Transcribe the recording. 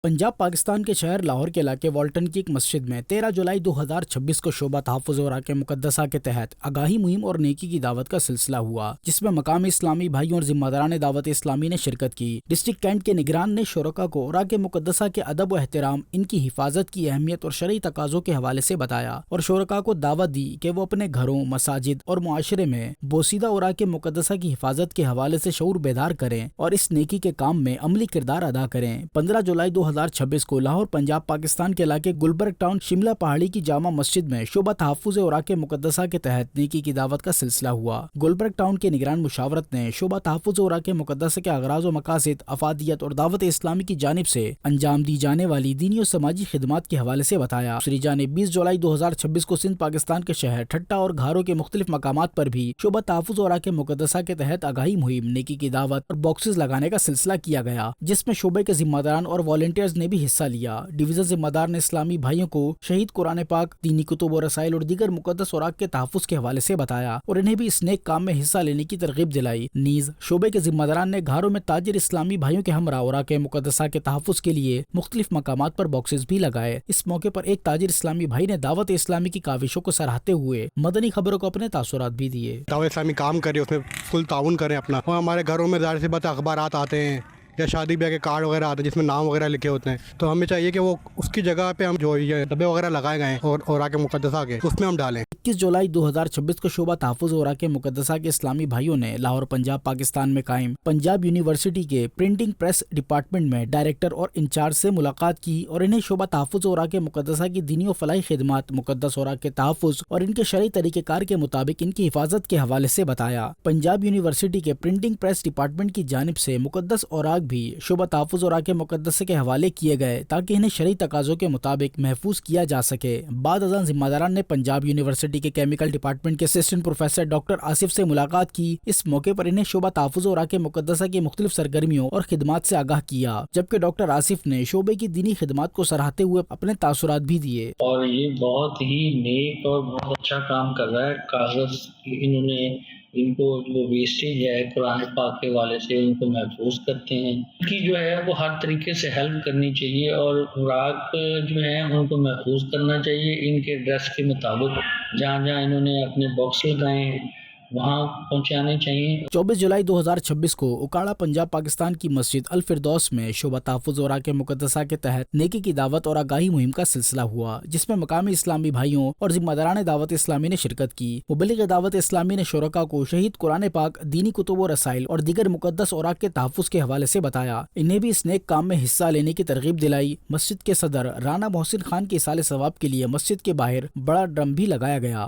پنجاب پاکستان کے شہر لاہور کے علاقے والٹن کی ایک مسجد میں 13 جولائی 2026 کو شعبہ تحفظ اوراق مقدسہ کے تحت آگاہی مہم اور نیکی کی دعوت کا سلسلہ ہوا، جس میں مقامی اسلامی بھائیوں اور ذمہ داران دعوت اسلامی نے شرکت کی۔ ڈسٹرکٹ کینٹ کے نگران نے شرکاء کو اوراق مقدسہ کے ادب و احترام، ان کی حفاظت کی اہمیت اور شرعی تقاضوں کے حوالے سے بتایا، اور شرکاء کو دعوت دی کہ وہ اپنے گھروں، مساجد اور معاشرے میں بوسیدہ اوراق مقدسہ کی حفاظت کے حوالے سے شعور بیدار کریں اور اس نیکی کے کام میں عملی کردار ادا کریں۔ 15 جولائی 2026 کو لاہور پنجاب پاکستان کے علاقے گلبرگ ٹاؤن شملہ پہاڑی کی جامع مسجد میں شعبہ تحفظ اوراق مقدسہ کے تحت نیکی کی دعوت کا سلسلہ ہوا۔ گلبرگ ٹاؤن کے نگران مشاورت نے شعبہ تحفظ اوراق مقدسہ کے اغراض و مقاصد، افادیت اور دعوت اسلامی کی جانب سے انجام دی جانے والی دینی و سماجی خدمات کے حوالے سے بتایا۔ دوسری جانب 20 جولائی 2026 کو سندھ پاکستان کے شہر ٹھٹہ اور گھاروں کے مختلف مقامات پر بھی شعبہ تحفظ اوراق مقدسہ کے تحت آگاہی مہم، نیکی کی دعوت اور باکسز لگانے کا سلسلہ کیا گیا، جس میں شعبے کے ذمہ داران اور والنٹیئرز نے بھی حصہ لیا۔ ڈویژن ذمہ دار نے اسلامی بھائیوں کو شہید قرآن پاک، دینی کتب و رسائل اور دیگر مقدس اوراق کے تحفظ کے حوالے سے بتایا اور انہیں بھی اس نیک کام میں حصہ لینے کی ترغیب دلائی۔ نیز شعبے کے ذمہ داران نے گھاروں میں تاجر اسلامی بھائیوں کے ہمراہ اوراق مقدسہ کے تحفظ کے لیے مختلف مقامات پر باکسز بھی لگائے۔ اس موقع پر ایک تاجر اسلامی بھائی نے دعوت اسلامی کی کاوشوں کو سراہتے ہوئے مدنی خبروں کو اپنے تاثرات بھی دیے۔ دعوت اسلامی کام کرے، اس میں فل تعاون کریں اپنا، اور ہمارے گھروں میں ظاہر سی بات اخبارات آتے ہیں یا شادی بیاہ کے کارڈ وغیرہ آتے ہیں جس میں نام وغیرہ لکھے ہوتے ہیں، تو ہمیں چاہیے کہ وہ اس کی جگہ پہ ہم جو یہ ڈبے وغیرہ لگائے گئے ہیں اور اوراق مقدسہ کے، اس میں ہم ڈالیں۔ 21 جولائی 2026 کو شعبہ تحفظ اوراق مقدسہ کے اسلامی بھائیوں نے لاہور پنجاب پاکستان میں قائم پنجاب یونیورسٹی کے پرنٹنگ پریس ڈپارٹمنٹ میں ڈائریکٹر اور انچارج سے ملاقات کی اور انہیں شعبہ تحفظ اوراق مقدسہ کی دینی و فلاحی خدمات، مقدس اوراق کے تحفظ اور ان کے شرعی طریقہ کار کے مطابق ان کی حفاظت کے حوالے سے بتایا۔ پنجاب یونیورسٹی کے پرنٹنگ پریس ڈپارٹمنٹ کی جانب سے مقدس اوراق بھی شعبہ تحفظ اوراق مقدسہ کے حوالے کیے گئے تاکہ انہیں شرعی تقاضوں کے مطابق محفوظ کیا جا سکے۔ بعد ازاں ذمہ داران نے پنجاب یونیورسٹی کے کیمیکل ڈپارٹمنٹ کے اسسٹنٹ پروفیسر ڈاکٹر آصف سے ملاقات کی۔ اس موقع پر انہیں شعبہ تحفظ اوراق مقدسہ کی مختلف سرگرمیوں اور خدمات سے آگاہ کیا، جبکہ ڈاکٹر آصف نے شعبے کی دینی خدمات کو سراہتے ہوئے اپنے تاثرات بھی دیے۔ اور یہ بہت ہی نیک اور بہت اچھا کام کر رہا ہے۔ کاغذ انہوں نے ان کو جو ویسٹیج ہے قرآن پاک کے حوالے سے ان کو محفوظ کرتے ہیں، ان کی جو ہے وہ ہر طریقے سے ہیلپ کرنی چاہیے اور اوراق جو ہیں ان کو محفوظ کرنا چاہیے ان کے ایڈریس کے مطابق۔ جہاں جہاں انہوں نے اپنے باکس لگائے ہیں وہاں پہنچانے چاہیے۔ 24 جولائی 2026 کو اکاڑا پنجاب پاکستان کی مسجد الفردوس میں شعبہ تحفظ اوراق مقدسہ کے تحت نیکی کی دعوت اور آگاہی مہم کا سلسلہ ہوا، جس میں مقامی اسلامی بھائیوں اور ذمہ داران دعوت اسلامی نے شرکت کی۔ مبلغ دعوت اسلامی نے شرکاء کو شہید قرآن پاک، دینی کتب و رسائل اور دیگر مقدس اوراق کے تحفظ کے حوالے سے بتایا، انہیں بھی اس نیک کام میں حصہ لینے کی ترغیب دلائی۔ مسجد کے صدر رانا محسن خان کے ایصال ثواب کے لیے مسجد کے باہر بڑا ڈرم بھی لگایا گیا۔